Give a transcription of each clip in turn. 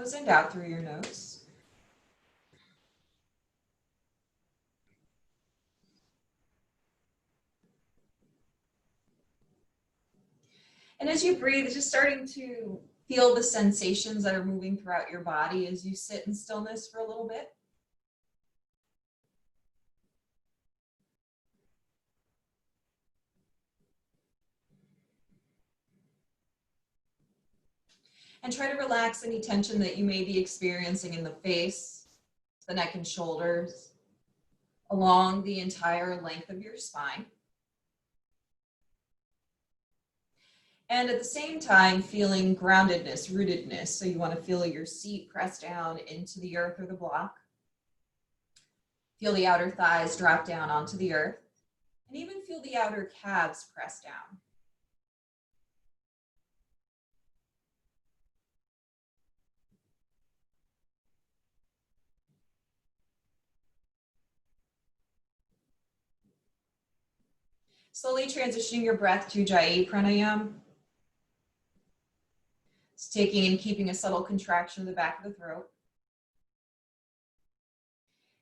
nose and out through your nose. And as you breathe, just starting to feel the sensations that are moving throughout your body as you sit in stillness for a little bit. And try to relax any tension that you may be experiencing in the face, the neck and shoulders, along the entire length of your spine. And at the same time, feeling groundedness, rootedness. So you want to feel your seat press down into the earth or the block. Feel the outer thighs drop down onto the earth. And even feel the outer calves press down. Slowly transitioning your breath to Ujjayi pranayama. It's taking and keeping a subtle contraction of the back of the throat.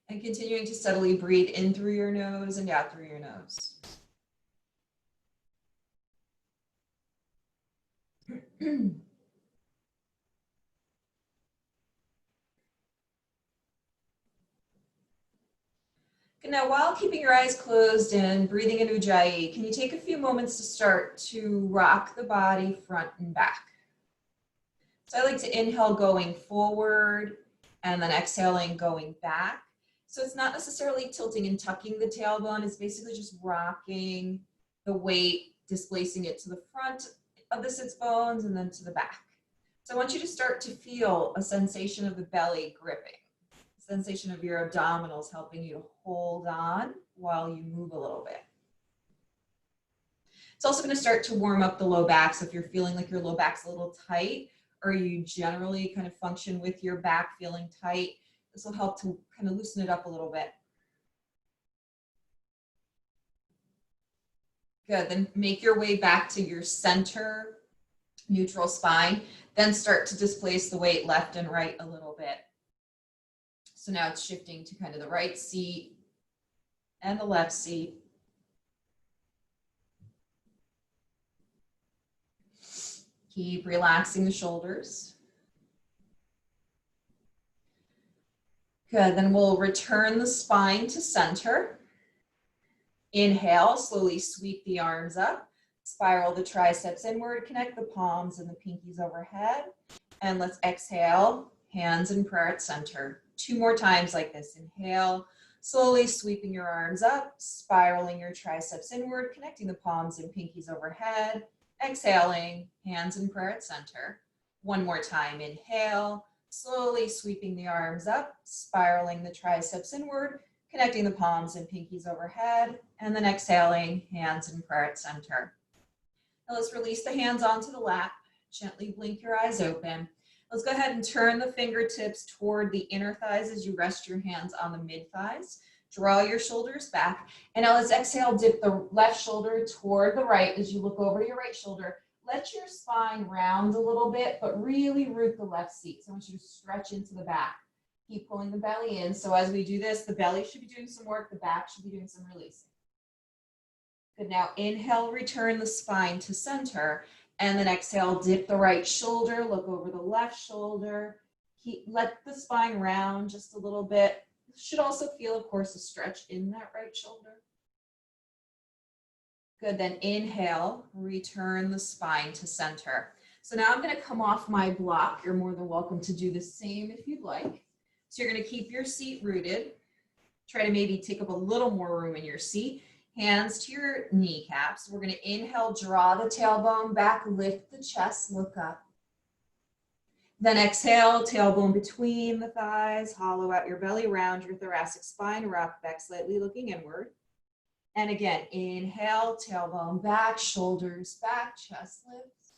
And continuing to steadily breathe in through your nose and out through your nose. Now, while keeping your eyes closed and breathing in Ujjayi, can you take a few moments to start to rock the body front and back? So I like to inhale going forward and then exhaling going back. So it's not necessarily tilting and tucking the tailbone. It's basically just rocking the weight, displacing it to the front of the sits bones and then to the back. So I want you to start to feel a sensation of the belly gripping. Sensation of your abdominals helping you to hold on while you move a little bit. It's also going to start to warm up the low back. So if you're feeling like your low back's a little tight, or you generally kind of function with your back feeling tight, this will help to kind of loosen it up a little bit. Good, then make your way back to your center, neutral spine, then start to displace the weight left and right a little bit. So now it's shifting to kind of the right seat and the left seat. Keep relaxing the shoulders. Good, then we'll return the spine to center. Inhale, slowly sweep the arms up. Spiral the triceps inward, connect the palms and the pinkies overhead. And let's exhale, hands in prayer at center. 2 more times like this. Inhale, slowly sweeping your arms up, spiraling your triceps inward, connecting the palms and pinkies overhead. Exhaling, hands in prayer at center. 1 more time. Inhale, slowly sweeping the arms up, spiraling the triceps inward, connecting the palms and pinkies overhead. And then exhaling, hands in prayer at center. Now let's release the hands onto the lap. Gently blink your eyes open. Let's go ahead and turn the fingertips toward the inner thighs as you rest your hands on the mid thighs. Draw your shoulders back. And now let's exhale, dip the left shoulder toward the right as you look over your right shoulder. Let your spine round a little bit, but really root the left seat. So I want you to stretch into the back. Keep pulling the belly in. So as we do this, the belly should be doing some work. The back should be doing some releasing. Good, now inhale, return the spine to center. And then exhale, dip the right shoulder, look over the left shoulder. Let the spine round just a little bit. Should also feel, of course, a stretch in that right shoulder. Good, then inhale, return the spine to center. So now I'm gonna come off my block. You're more than welcome to do the same if you'd like. So you're gonna keep your seat rooted. Try to maybe take up a little more room in your seat. Hands to your kneecaps. We're gonna inhale, draw the tailbone back, lift the chest, look up. Then exhale, tailbone between the thighs, hollow out your belly, round your thoracic spine, rock back slightly, looking inward. And again, inhale, tailbone back, shoulders back, chest lifts.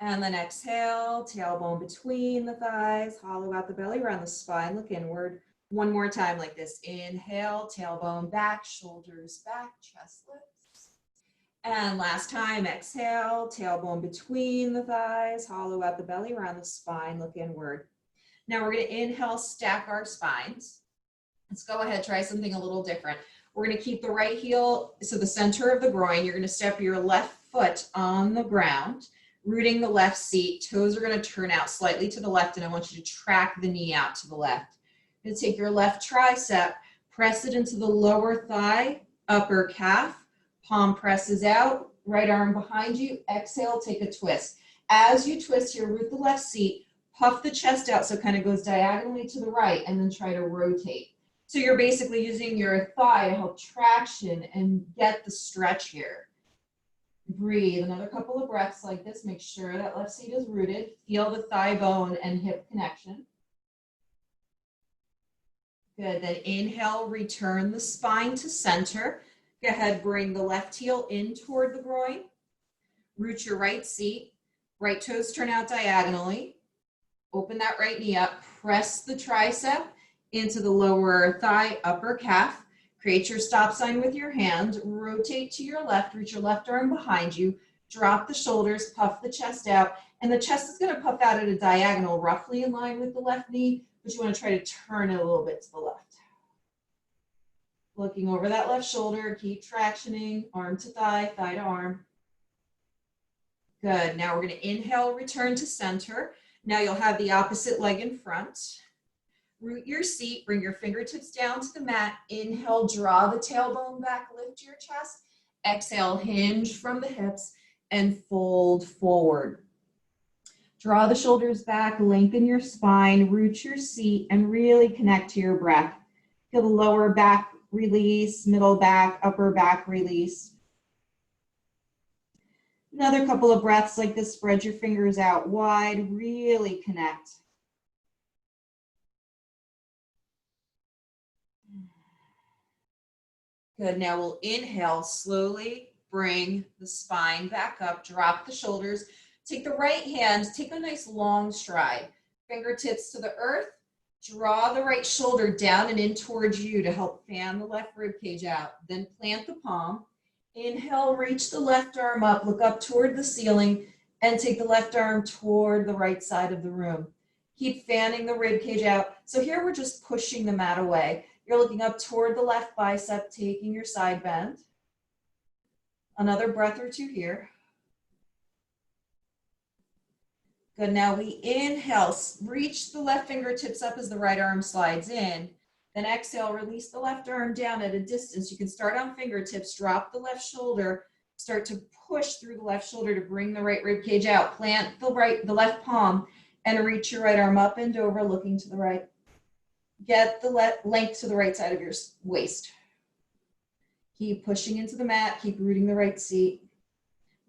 And then exhale, tailbone between the thighs, hollow out the belly, round the spine, look inward. 1 more time like this. Inhale, tailbone back, shoulders back, chest lifts. And last time, exhale, tailbone between the thighs, hollow out the belly, around the spine, look inward. Now we're going to inhale, stack our spines. Let's go ahead, try something a little different. We're going to keep the right heel, so the center of the groin. You're going to step your left foot on the ground, rooting the left seat. Toes are going to turn out slightly to the left, and I want you to track the knee out to the left. You're going to take your left tricep, press it into the lower thigh, upper calf, palm presses out, right arm behind you. Exhale, take a twist. As you twist here, root the left seat, puff the chest out so it kind of goes diagonally to the right, and then try to rotate. So you're basically using your thigh to help traction and get the stretch here. Breathe, another couple of breaths like this. Make sure that left seat is rooted. Feel the thigh bone and hip connection. Good, then inhale, return the spine to center. Go ahead, bring the left heel in toward the groin. Root your right seat. Right toes turn out diagonally. Open that right knee up. Press the tricep into the lower thigh, upper calf. Create your stop sign with your hand. Rotate to your left. Reach your left arm behind you. Drop the shoulders. Puff the chest out. And the chest is going to puff out at a diagonal, roughly in line with the left knee, but you want to try to turn it a little bit to the left. Looking over that left shoulder, keep tractioning, arm to thigh, thigh to arm. Good, now we're going to inhale, return to center. Now you'll have the opposite leg in front. Root your seat, bring your fingertips down to the mat. Inhale, draw the tailbone back, lift your chest. Exhale, hinge from the hips and fold forward. Draw the shoulders back, lengthen your spine, root your seat, and really connect to your breath. Feel the lower back release, middle back, upper back release. Another couple of breaths like this. Spread your fingers out wide, really connect. Good, now we'll inhale, slowly bring the spine back up, drop the shoulders. Take the right hand, take a nice long stride. Fingertips to the earth. Draw the right shoulder down and in towards you to help fan the left rib cage out. Then plant the palm. Inhale, reach the left arm up, look up toward the ceiling, and take the left arm toward the right side of the room. Keep fanning the rib cage out. So here we're just pushing the mat away. You're looking up toward the left bicep, taking your side bend. Another breath or two here. Good, now we inhale, reach the left fingertips up as the right arm slides in. Then exhale, release the left arm down at a distance. You can start on fingertips, drop the left shoulder, start to push through the left shoulder to bring the right rib cage out. Plant the left palm and reach your right arm up and over, looking to the right. Get the length to the right side of your waist. Keep pushing into the mat, keep rooting the right seat.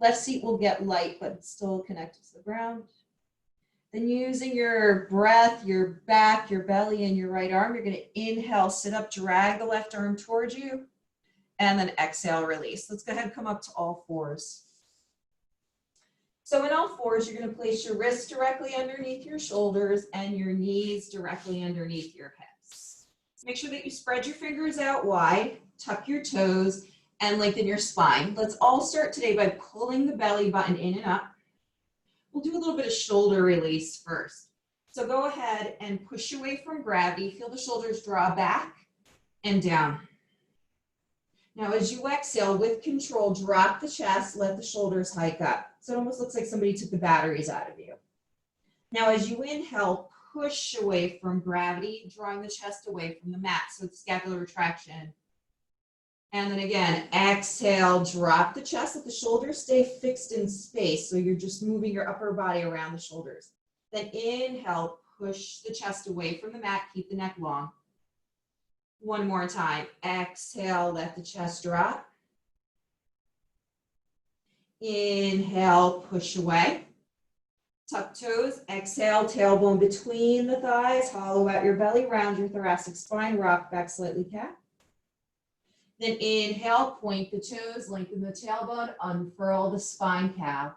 Left seat will get light, but it's still connected to the ground. Then using your breath, your back, your belly, and your right arm, you're going to inhale, sit up, drag the left arm towards you, and then exhale, release. Let's go ahead and come up to all fours. So in all fours, you're going to place your wrists directly underneath your shoulders and your knees directly underneath your hips. Make sure that you spread your fingers out wide, tuck your toes, and lengthen your spine. Let's all start today by pulling the belly button in and up. We'll do a little bit of shoulder release first. So go ahead and push away from gravity. Feel the shoulders draw back and down. Now as you exhale, with control, drop the chest, let the shoulders hike up. So it almost looks like somebody took the batteries out of you. Now as you inhale, push away from gravity, drawing the chest away from the mat. So it's scapular retraction. And then again, exhale, drop the chest, let the shoulders stay fixed in space. So you're just moving your upper body around the shoulders. Then inhale, push the chest away from the mat, keep the neck long. One more time, exhale, let the chest drop. Inhale, push away. Tuck toes, exhale, tailbone between the thighs, hollow out your belly, round your thoracic spine, rock back slightly, cat. Then inhale, point the toes, lengthen the tailbone, unfurl the spine, cow.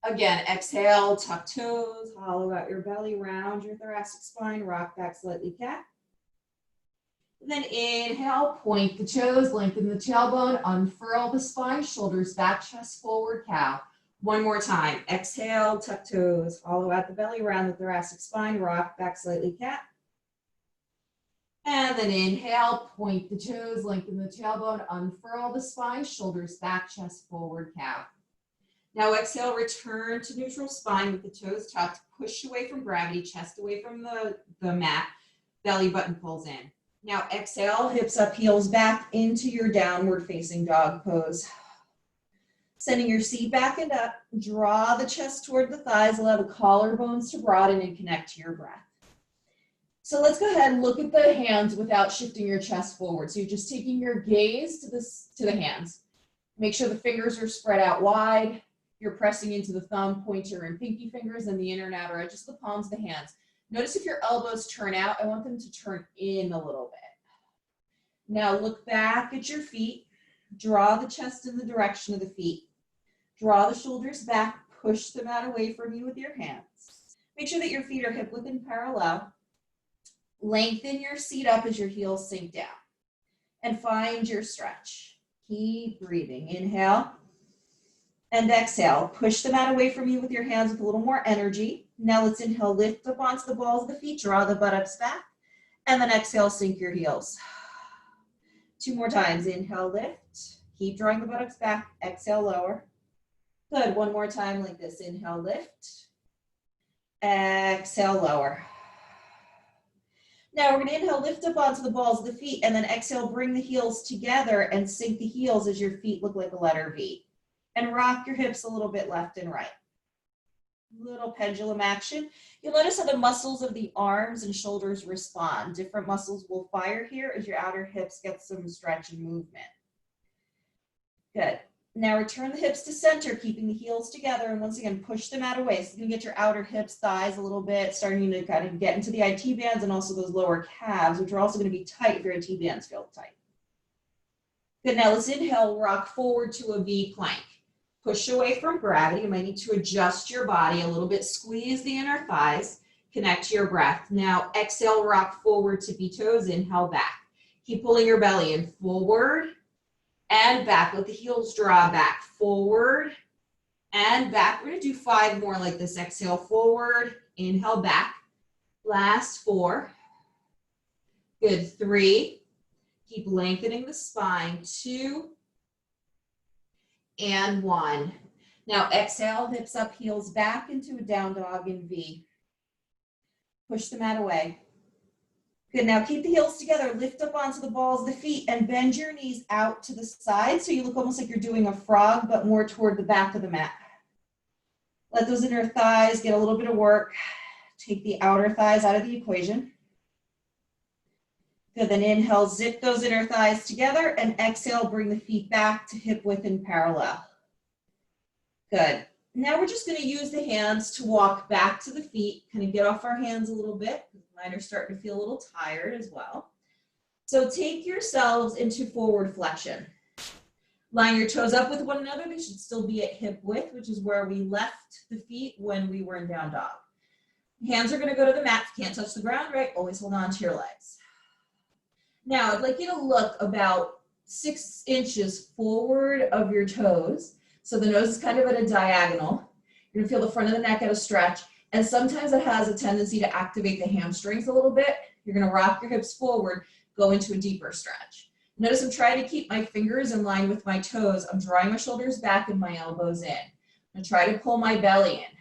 Again, exhale, tuck toes, hollow out your belly, round your thoracic spine, rock back slightly, cat. Then inhale, point the toes, lengthen the tailbone, unfurl the spine, shoulders back, chest forward, cow. One more time. Exhale, tuck toes, hollow out the belly, round the thoracic spine, rock back slightly, cat. And then inhale, point the toes, lengthen the tailbone, unfurl the spine, shoulders back, chest forward, cow. Now exhale, return to neutral spine with the toes tucked, push away from gravity, chest away from the mat, belly button pulls in. Now exhale, hips up, heels back into your downward facing dog pose. Sending your seat back and up, draw the chest toward the thighs, allow the collarbones to broaden and connect to your breath. So let's go ahead and look at the hands without shifting your chest forward. So you're just taking your gaze to the hands. Make sure the fingers are spread out wide. You're pressing into the thumb, pointer, and pinky fingers and the inner and outer edges of the palms of the hands. Notice if your elbows turn out, I want them to turn in a little bit. Now look back at your feet. Draw the chest in the direction of the feet. Draw the shoulders back, push them out away from you with your hands. Make sure that your feet are hip width and parallel. Lengthen your seat up as your heels sink down. And find your stretch. Keep breathing. Inhale. And exhale, push them out away from you with your hands with a little more energy. Now let's inhale, lift up onto the balls of the feet, draw the buttocks back, and then exhale, sink your heels. 2 more times, inhale, lift, keep drawing the buttocks back, exhale, lower. Good, 1 more time like this, inhale, lift, exhale, lower. Now we're gonna inhale, lift up onto the balls of the feet, and then exhale, bring the heels together and sink the heels as your feet look like a letter V. And rock your hips a little bit left and right. Little pendulum action. You'll notice how the muscles of the arms and shoulders respond. Different muscles will fire here as your outer hips get some stretch and movement. Good. Now return the hips to center, keeping the heels together, and once again, push them out away. So you're gonna get your outer hips, thighs a little bit, starting to kind of get into the IT bands and also those lower calves, which are also gonna be tight if your IT bands feel tight. Good, now let's inhale, rock forward to a V plank. Push away from gravity. You might need to adjust your body a little bit. Squeeze the inner thighs. Connect to your breath. Now exhale, rock forward to V toes. Inhale, back. Keep pulling your belly in, forward and back. Let the heels draw back, forward and back. We're gonna do 5 more like this. Exhale, forward, inhale, back. Last 4. Good, 3. Keep lengthening the spine, 2. And 1. Now exhale, hips up, heels back into a down dog in V. Push the mat away. Good, now keep the heels together, lift up onto the balls of the feet and bend your knees out to the side so you look almost like you're doing a frog, but more toward the back of the mat. Let those inner thighs get a little bit of work. Take the outer thighs out of the equation. Good, then inhale, zip those inner thighs together, and exhale, bring the feet back to hip width and parallel. Good. Now we're just gonna use the hands to walk back to the feet, kind of get off our hands a little bit. Mine are starting to feel a little tired as well. So take yourselves into forward flexion. Line your toes up with one another. They should still be at hip width, which is where we left the feet when we were in down dog. Hands are gonna go to the mat. If you can't touch the ground, right? Always hold on to your legs. Now, I'd like you to look about 6 inches forward of your toes. So the nose is kind of at a diagonal. You're gonna feel the front of the neck at a stretch. And sometimes it has a tendency to activate the hamstrings a little bit. You're gonna rock your hips forward, go into a deeper stretch. Notice I'm trying to keep my fingers in line with my toes. I'm drawing my shoulders back and my elbows in. I'm gonna try to pull my belly in.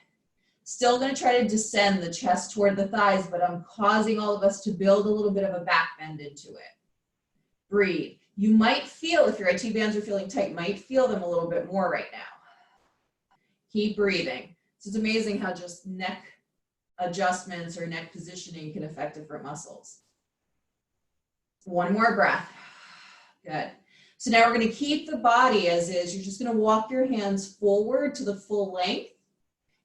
Still gonna try to descend the chest toward the thighs, but I'm causing all of us to build a little bit of a back bend into it. Breathe. You might feel, if your IT bands are feeling tight, might feel them a little bit more right now. Keep breathing. So it's amazing how just neck adjustments or neck positioning can affect different muscles. 1 more breath. Good. So now we're going to keep the body as is. You're just going to walk your hands forward to the full length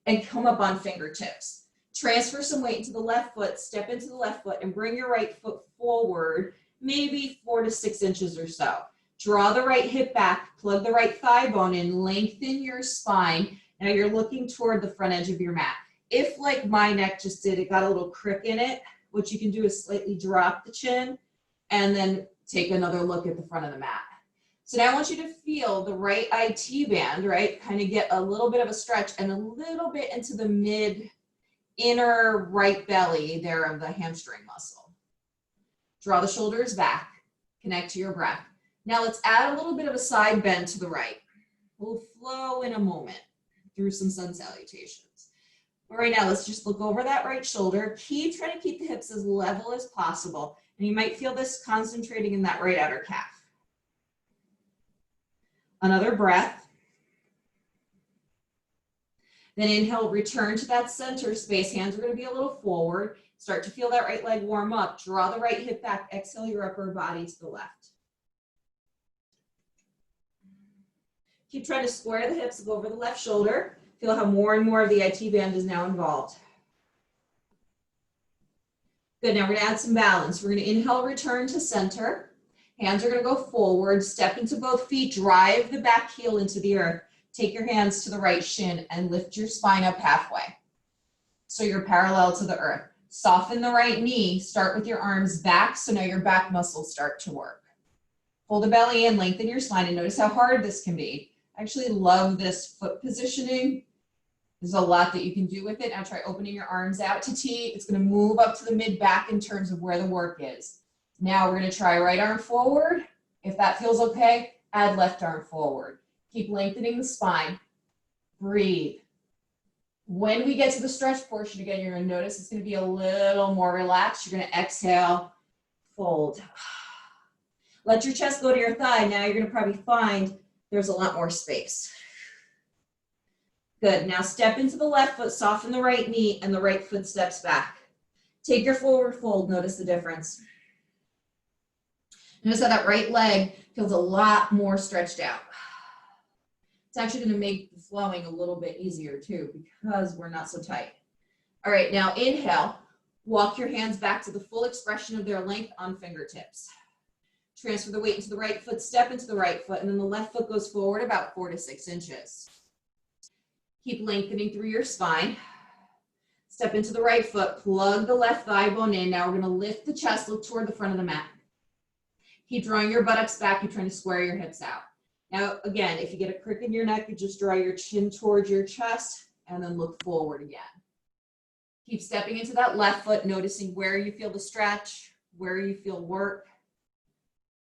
and come up on fingertips. Transfer some weight into the left foot, step into the left foot, and bring your right foot forward, maybe 4 to 6 inches or so. Draw the right hip back, plug the right thigh bone in, lengthen your spine. Now you're looking toward the front edge of your mat. If, like my neck just did, it got a little crick in it, what you can do is slightly drop the chin and then take another look at the front of the mat. So now I want you to feel the right IT band, right? Kind of get a little bit of a stretch and a little bit into the mid inner right belly there of the hamstring muscle. Draw the shoulders back, connect to your breath. Now let's add a little bit of a side bend to the right. We'll flow in a moment through some sun salutations. But right now, let's just look over that right shoulder. Try to keep the hips as level as possible. And you might feel this concentrating in that right outer calf. Another breath. Then inhale, return to that center space. Hands are going to be a little forward. Start to feel that right leg warm up. Draw the right hip back. Exhale your upper body to the left. Keep trying to square the hips, go over the left shoulder. Feel how more and more of the IT band is now involved. Good, now we're gonna add some balance. We're gonna inhale, return to center. Hands are gonna go forward, step into both feet, drive the back heel into the earth. Take your hands to the right shin and lift your spine up halfway. So you're parallel to the earth. Soften the right knee, start with your arms back, so now your back muscles start to work. Pull the belly in, lengthen your spine, and notice how hard this can be. I actually love this foot positioning. There's a lot that you can do with it. Now try opening your arms out to T. It's going to move up to the mid back in terms of where the work is. Now we're going to try right arm forward. If that feels okay, add left arm forward. Keep lengthening the spine. Breathe. When we get to the stretch portion again, you're going to notice it's going to be a little more relaxed. You're going to exhale, fold. Let your chest go to your thigh. Now you're going to probably find there's a lot more space. Good, now step into the left foot, soften the right knee, and the right foot steps back. Take your forward fold, notice the difference. Notice how that right leg feels a lot more stretched out. It's actually gonna make the flowing a little bit easier too, because we're not so tight. All right, now inhale, walk your hands back to the full expression of their length on fingertips. Transfer the weight into the right foot, step into the right foot, and then the left foot goes forward about 4 to 6 inches. Keep lengthening through your spine. Step into the right foot, plug the left thigh bone in. Now we're gonna lift the chest, look toward the front of the mat. Keep drawing your buttocks back. You're trying to square your hips out. Now, again, if you get a crick in your neck, you just draw your chin towards your chest and then look forward again. Keep stepping into that left foot, noticing where you feel the stretch, where you feel work.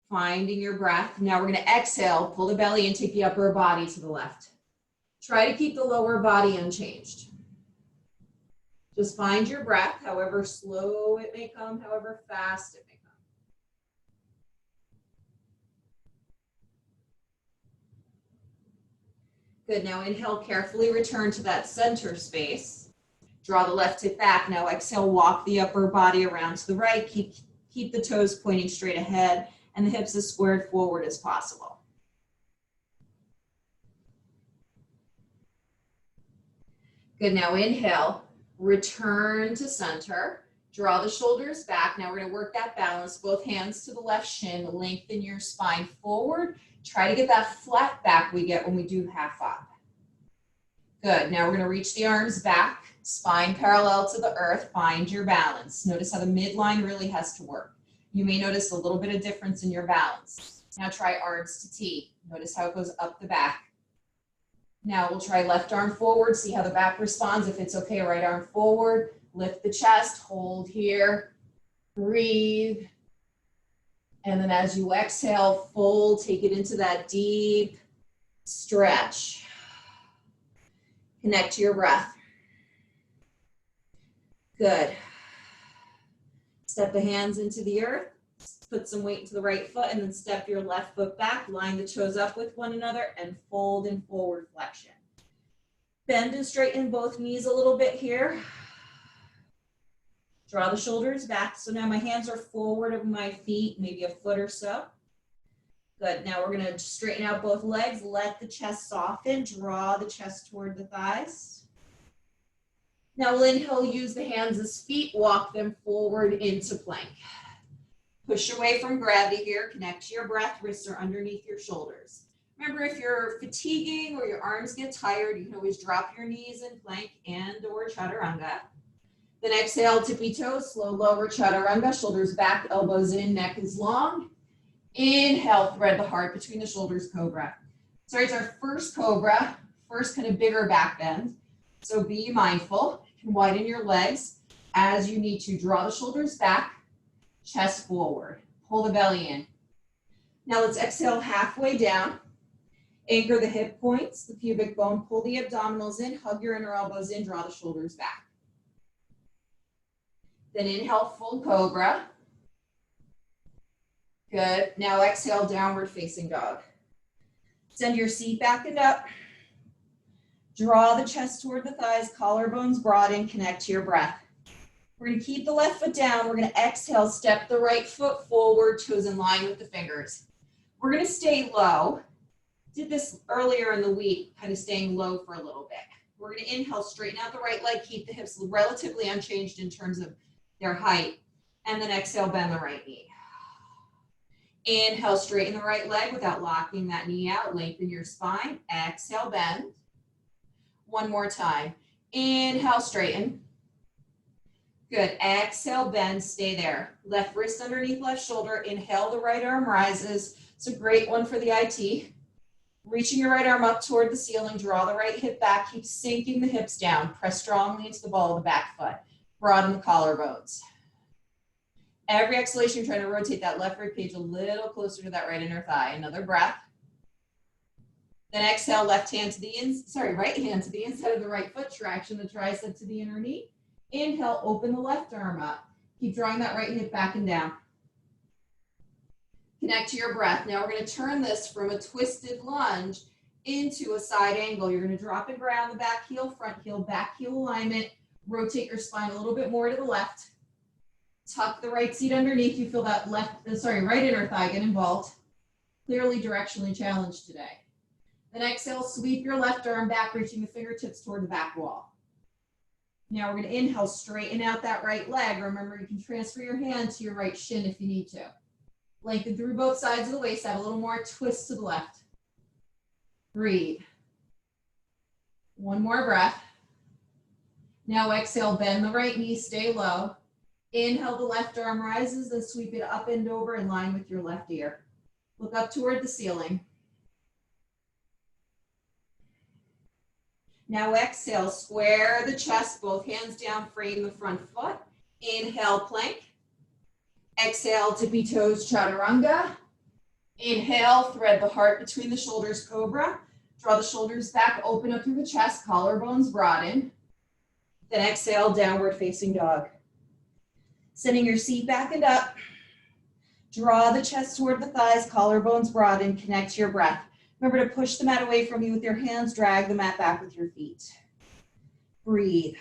Finding your breath. Now we're going to exhale, pull the belly and take the upper body to the left. Try to keep the lower body unchanged. Just find your breath, however slow it may come, however fast it may come. Good, now inhale, carefully return to that center space. Draw the left hip back. Now exhale, walk the upper body around to the right. Keep the toes pointing straight ahead and the hips as squared forward as possible. Good, now inhale, return to center, draw the shoulders back. Now we're gonna work that balance, both hands to the left shin, lengthen your spine forward. Try to get that flat back we get when we do half up. Good, now we're gonna reach the arms back, spine parallel to the earth, find your balance. Notice how the midline really has to work. You may notice a little bit of difference in your balance. Now try arms to T. Notice how it goes up the back. Now we'll try left arm forward, see how the back responds. If it's okay, right arm forward, lift the chest, hold here, breathe. And then as you exhale, fold, take it into that deep stretch. Connect to your breath. Good. Step the hands into the earth, put some weight into the right foot, and then step your left foot back, line the toes up with one another, and fold in forward flexion. Bend and straighten both knees a little bit here. Draw the shoulders back. So now my hands are forward of my feet, maybe a foot or so. Good, now we're gonna straighten out both legs, let the chest soften, draw the chest toward the thighs. Now we'll inhale, use the hands as feet, walk them forward into plank. Push away from gravity here, connect to your breath, wrists are underneath your shoulders. Remember, if you're fatiguing or your arms get tired, you can always drop your knees in plank and or chaturanga. Then exhale, tippy toes, slow lower chaturanga, shoulders back, elbows in, neck is long. Inhale, thread the heart between the shoulders, cobra. So it's our first cobra, first kind of bigger back bend. So be mindful, you can widen your legs as you need to. Draw the shoulders back, chest forward, pull the belly in. Now let's exhale halfway down. Anchor the hip points, the pubic bone, pull the abdominals in, hug your inner elbows in, draw the shoulders back. Then inhale, full cobra. Good. Now exhale, downward facing dog. Send your seat back and up. Draw the chest toward the thighs, collarbones broaden, connect to your breath. We're going to keep the left foot down. We're going to exhale, step the right foot forward, toes in line with the fingers. We're going to stay low. Did this earlier in the week, kind of staying low for a little bit. We're going to inhale, straighten out the right leg, keep the hips relatively unchanged in terms of their height. And then exhale, bend the right knee. Inhale, straighten the right leg without locking that knee out. Lengthen your spine. Exhale, bend. One more time. Inhale, straighten. Good. Exhale, bend. Stay there. Left wrist underneath left shoulder. Inhale, the right arm rises. It's a great one for the IT. Reaching your right arm up toward the ceiling. Draw the right hip back. Keep sinking the hips down. Press strongly into the ball of the back foot. Broaden the collarbones. Every exhalation, you're trying to rotate that left rib cage a little closer to that right inner thigh. Another breath. Then exhale, right hand to the inside of the right foot. Traction the tricep to the inner knee. Inhale, open the left arm up. Keep drawing that right hip back and down. Connect to your breath. Now we're going to turn this from a twisted lunge into a side angle. You're going to drop and ground the back heel, back heel alignment. Rotate your spine a little bit more to the left. Tuck the right seat underneath. You feel that right inner thigh get involved. Clearly directionally challenged today. Then exhale, sweep your left arm back, reaching the fingertips toward the back wall. Now we're going to inhale, straighten out that right leg. Remember, you can transfer your hand to your right shin if you need to. Lengthen through both sides of the waist. Add a little more twist to the left. Breathe. One more breath. Now exhale, bend the right knee, stay low. Inhale, the left arm rises, then sweep it up and over in line with your left ear. Look up toward the ceiling. Now exhale, square the chest, both hands down, frame the front foot. Inhale, plank. Exhale, tippy toes, chaturanga. Inhale, thread the heart between the shoulders, cobra. Draw the shoulders back, open up through the chest, collarbones broaden. Then exhale, downward facing dog. Sending your seat back and up. Draw the chest toward the thighs, collarbones broaden, connect to your breath. Remember to push the mat away from you with your hands, drag the mat back with your feet. Breathe.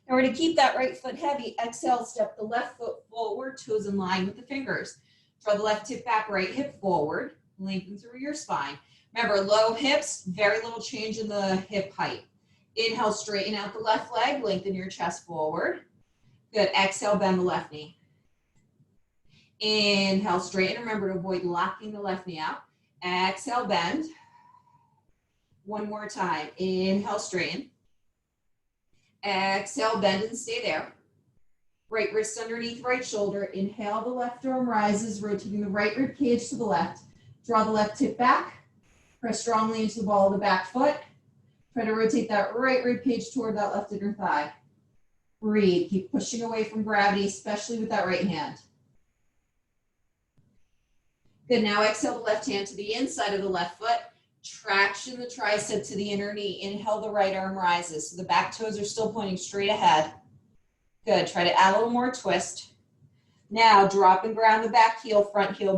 Now we're going to keep that right foot heavy. Exhale, step the left foot forward, toes in line with the fingers. Draw the left hip back, right hip forward, lengthen through your spine. Remember, low hips, very little change in the hip height. Inhale, straighten out the left leg, lengthen your chest forward. Good. Exhale, bend the left knee. Inhale, straighten. Remember to avoid locking the left knee out. Exhale, bend. One more time. Inhale, straighten. Exhale, bend and stay there. Right wrist underneath right shoulder. Inhale, the left arm rises, rotating the right rib cage to the left. Draw the left hip back. Press strongly into the ball of the back foot. Try to rotate that right rib cage toward that left inner thigh. Breathe. Keep pushing away from gravity, especially with that right hand. Good. Now exhale the left hand to the inside of the left foot. Traction the tricep to the inner knee. Inhale, the right arm rises. So the back toes are still pointing straight ahead. Good. Try to add a little more twist. Now drop and ground the back heel,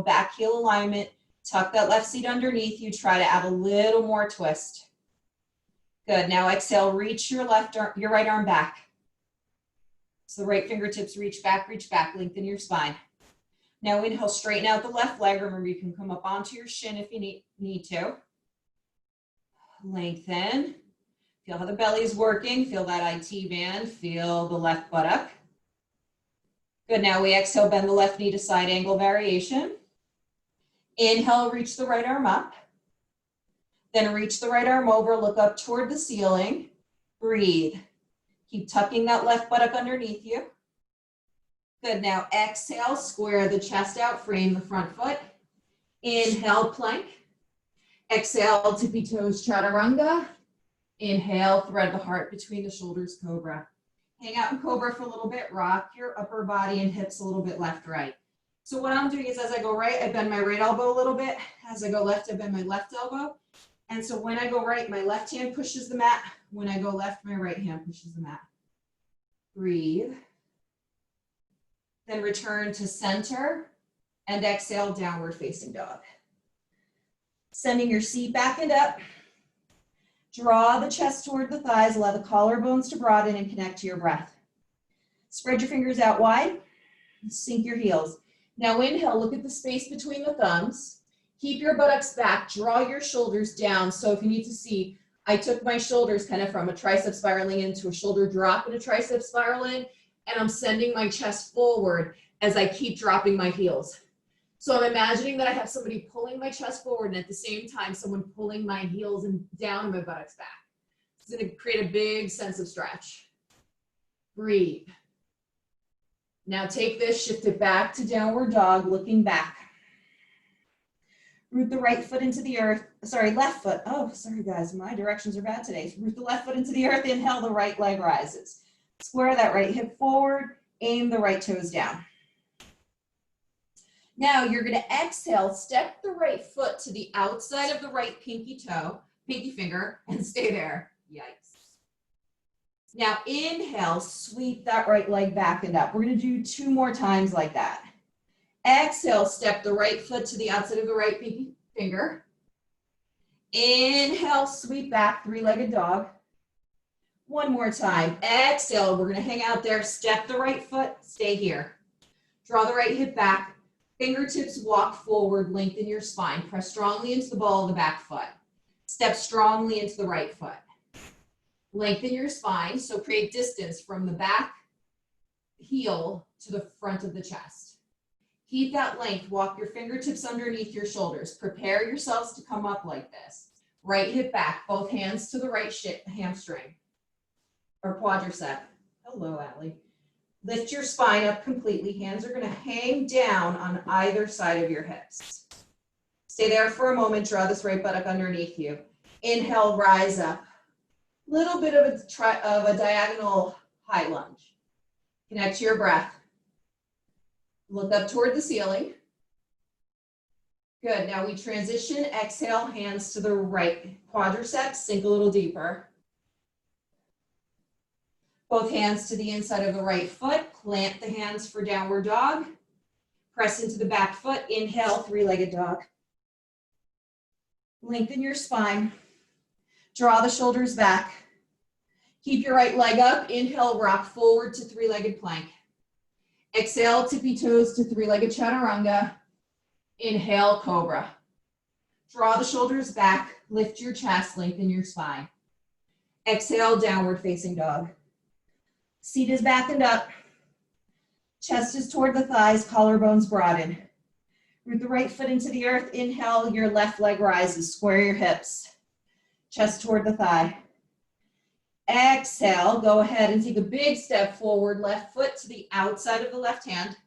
back heel alignment. Tuck that left seat underneath you. Try to add a little more twist. Good. Now exhale, reach your right arm back. So the right fingertips reach back, lengthen your spine. Now inhale, straighten out the left leg. Remember, you can come up onto your shin if you need to. Lengthen. Feel how the belly is working. Feel that IT band. Feel the left buttock. Good. Now we exhale, bend the left knee to side angle variation. Inhale, reach the right arm up. Then reach the right arm over, look up toward the ceiling. Breathe. Keep tucking that left buttock underneath you. Good, now exhale, square the chest out, frame the front foot. Inhale, plank. Exhale, tippy toes, chaturanga. Inhale, thread the heart between the shoulders, cobra. Hang out in cobra for a little bit, rock your upper body and hips a little bit left, right. So what I'm doing is as I go right, I bend my right elbow a little bit. As I go left, I bend my left elbow. And so when I go right, my left hand pushes the mat. When I go left, my right hand pushes the mat. Breathe. Then return to center and exhale, downward facing dog. Sending your seat back and up. Draw the chest toward the thighs, allow the collarbones to broaden and connect to your breath. Spread your fingers out wide, sink your heels. Now inhale, look at the space between the thumbs. Keep your buttocks back, draw your shoulders down. So if you need to see, I took my shoulders kind of from a tricep spiraling into a shoulder drop and a tricep spiral in, and I'm sending my chest forward as I keep dropping my heels. So I'm imagining that I have somebody pulling my chest forward and at the same time, someone pulling my heels and down my buttocks back. It's gonna create a big sense of stretch. Breathe. Now take this, shift it back to downward dog, looking back. Root the right foot into the earth, sorry, left foot. Oh, sorry guys, my directions are bad today. Root the left foot into the earth, inhale, the right leg rises. Square that right hip forward, aim the right toes down. Now you're gonna exhale, step the right foot to the outside of the right pinky toe, pinky finger, and stay there. Yikes. Now inhale, sweep that right leg back and up. We're gonna do 2 more times like that. Exhale, step the right foot to the outside of the right pinky finger. Inhale, sweep back, 3-legged dog. 1 more time. Exhale, we're gonna hang out there, step the right foot, stay here. Draw the right hip back. Fingertips walk forward, lengthen your spine. Press strongly into the ball of the back foot. Step strongly into the right foot. Lengthen your spine, so create distance from the back heel to the front of the chest. Keep that length, walk your fingertips underneath your shoulders. Prepare yourselves to come up like this. Right hip back, both hands to the right hamstring or quadricep. Hello, Allie. Lift your spine up completely. Hands are gonna hang down on either side of your hips. Stay there for a moment, draw this right buttock underneath you. Inhale, rise up. Little bit of a diagonal high lunge. Connect to your breath. Look up toward the ceiling. Good, now we transition, exhale, hands to the right quadriceps, sink a little deeper. Both hands to the inside of the right foot, plant the hands for downward dog. Press into the back foot, inhale, 3-legged dog. Lengthen your spine. Draw the shoulders back. Keep your right leg up, inhale, rock forward to 3-legged plank. Exhale, tippy toes to 3-legged chaturanga. Inhale, cobra. Draw the shoulders back, lift your chest, lengthen your spine. Exhale, downward facing dog. Seat is back and up. Chest is toward the thighs, collarbones broaden. Root the right foot into the earth. Inhale, your left leg rises. Square your hips. Chest toward the thigh. Exhale, go ahead and take a big step forward. Left foot to the outside of the left hand.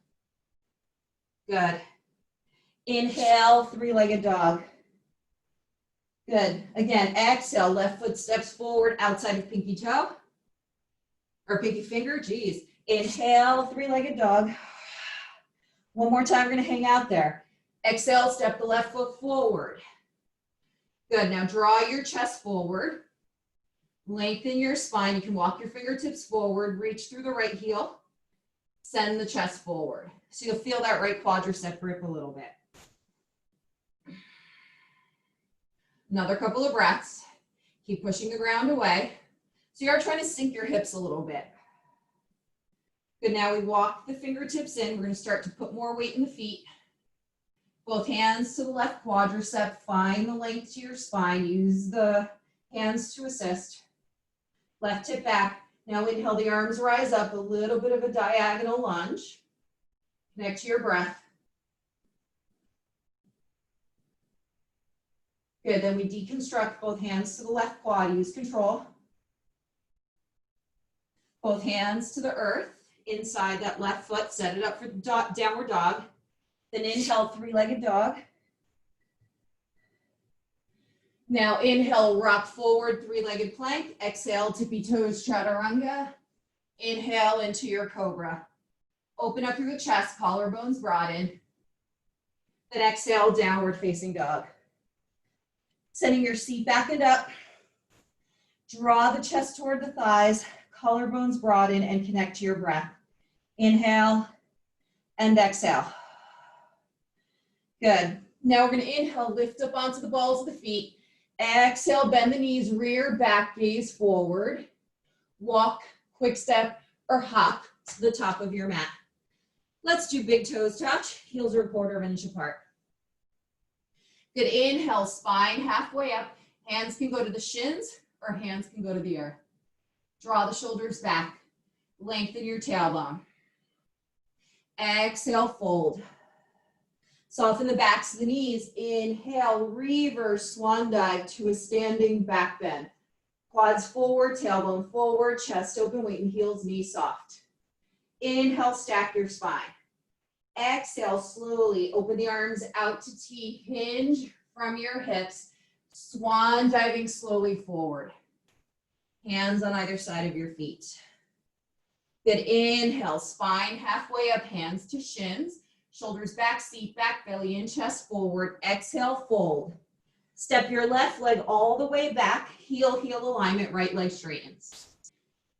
Good. Inhale, 3-legged dog. Good. Again, exhale, left foot steps forward outside of pinky toe. Or pinky finger, geez. Inhale, 3-legged dog. 1 more time, we're gonna hang out there. Exhale, step the left foot forward. Good, now draw your chest forward. Lengthen your spine. You can walk your fingertips forward, reach through the right heel. Send the chest forward. So you'll feel that right quadricep grip a little bit. Another couple of breaths. Keep pushing the ground away. So you are trying to sink your hips a little bit. Good, now we walk the fingertips in. We're gonna start to put more weight in the feet. Both hands to the left quadricep. Find the length to your spine. Use the hands to assist. Left hip back. Now inhale, the arms rise up, a little bit of a diagonal lunge. Connect to your breath. Good, then we deconstruct both hands to the left quad. Use control. Both hands to the earth, inside that left foot, set it up for downward dog. Then inhale, three-legged dog. Now inhale, rock forward, three-legged plank. Exhale, tippy toes, chaturanga. Inhale into your cobra. Open up through the chest, collarbones broaden. Then exhale, downward facing dog. Sending your seat back and up. Draw the chest toward the thighs, collarbones broaden, and connect to your breath. Inhale and exhale. Good. Now we're going to inhale, lift up onto the balls of the feet. Exhale, bend the knees, rear, back, gaze forward. Walk, quick step, or hop to the top of your mat. Let's do big toes touch, heels are a quarter of an inch apart. Good, inhale, spine halfway up. Hands can go to the shins or hands can go to the earth. Draw the shoulders back. Lengthen your tailbone. Exhale, fold. Soften the backs of the knees. Inhale, reverse swan dive to a standing back bend. Quads forward, tailbone forward, chest open, weight in heels, knees soft. Inhale, stack your spine. Exhale, slowly open the arms out to T, hinge from your hips, swan diving slowly forward. Hands on either side of your feet. Good, inhale, spine halfway up, hands to shins, shoulders back, seat back, belly in, chest forward. Exhale, fold. Step your left leg all the way back, heel, heel alignment, right leg straightens.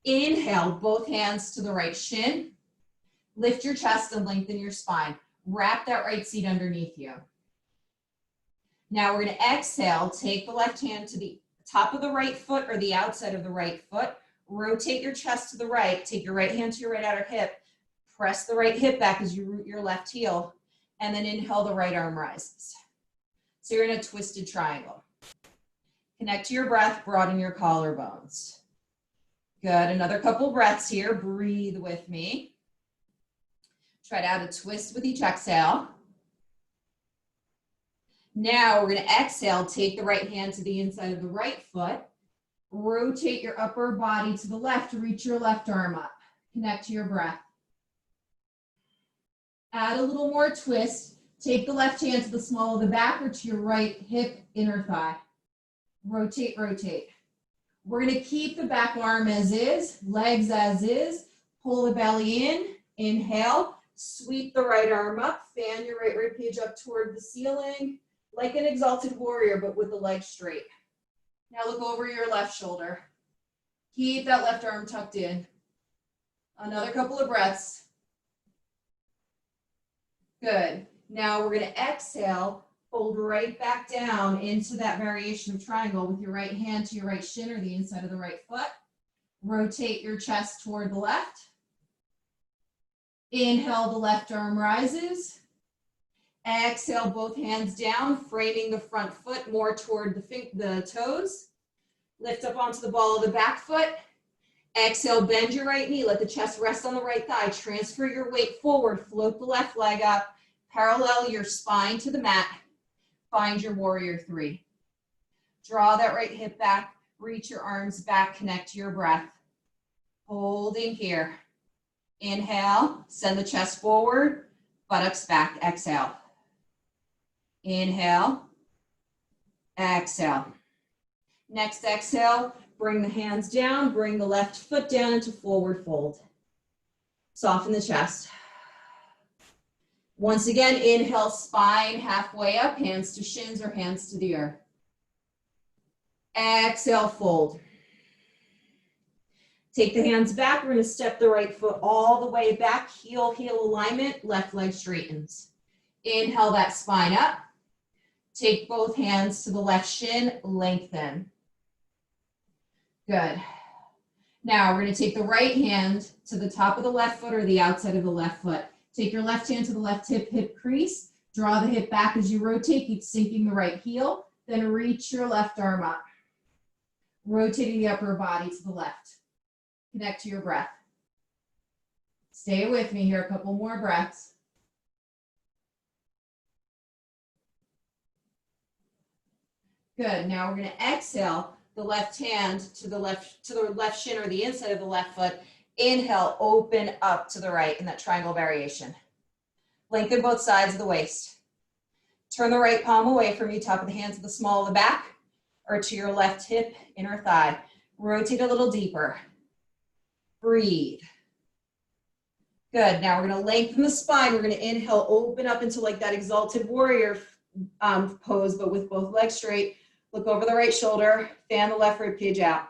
Inhale, both hands to the right shin. Lift your chest and lengthen your spine. Wrap that right seat underneath you. Now we're going to exhale, take the left hand to the top of the right foot or the outside of the right foot. Rotate your chest to the right. Take your right hand to your right outer hip. Press the right hip back as you root your left heel. And then inhale, the right arm rises. So you're in a twisted triangle. Connect to your breath, broaden your collarbones. Good, another couple breaths here. Breathe with me. Try to add a twist with each exhale. Now we're going to exhale, take the right hand to the inside of the right foot. Rotate your upper body to the left, reach your left arm up. Connect to your breath. Add a little more twist. Take the left hand to the small of the back or to your right hip, inner thigh. Rotate, rotate. We're going to keep the back arm as is, legs as is. Pull the belly in, inhale. Sweep the right arm up, fan your right rib cage up toward the ceiling, like an exalted warrior, but with the legs straight. Now look over your left shoulder. Keep that left arm tucked in. Another couple of breaths. Good. Now we're going to exhale, fold right back down into that variation of triangle with your right hand to your right shin or the inside of the right foot. Rotate your chest toward the left. Inhale, the left arm rises. Exhale, both hands down, framing the front foot more toward the toes. Lift up onto the ball of the back foot. Exhale, bend your right knee. Let the chest rest on the right thigh. Transfer your weight forward. Float the left leg up. Parallel your spine to the mat. Find your warrior three. Draw that right hip back. Reach your arms back. Connect to your breath. Holding here. Inhale, send the chest forward, buttocks back, exhale. Inhale, exhale. Next exhale, bring the hands down, bring the left foot down into forward fold. Soften the chest. Once again, inhale, spine halfway up, hands to shins or hands to the earth. Exhale, fold. Take the hands back. We're going to step the right foot all the way back. Heel, heel alignment. Left leg straightens. Inhale that spine up. Take both hands to the left shin. Lengthen. Good. Now we're going to take the right hand to the top of the left foot or the outside of the left foot. Take your left hand to the left hip, hip crease. Draw the hip back as you rotate. Keep sinking the right heel. Then reach your left arm up. Rotating the upper body to the left. Connect to your breath. Stay with me here, a couple more breaths. Good, now we're gonna exhale the left hand to the left shin or the inside of the left foot. Inhale, open up to the right in that triangle variation. Lengthen both sides of the waist. Turn the right palm away from you, top of the hands to the small of the back, or to your left hip, inner thigh. Rotate a little deeper. Breathe. Good. Now we're going to lengthen the spine. We're going to inhale, open up into like that exalted warrior pose, but with both legs straight. Look over the right shoulder, fan the left rib cage out.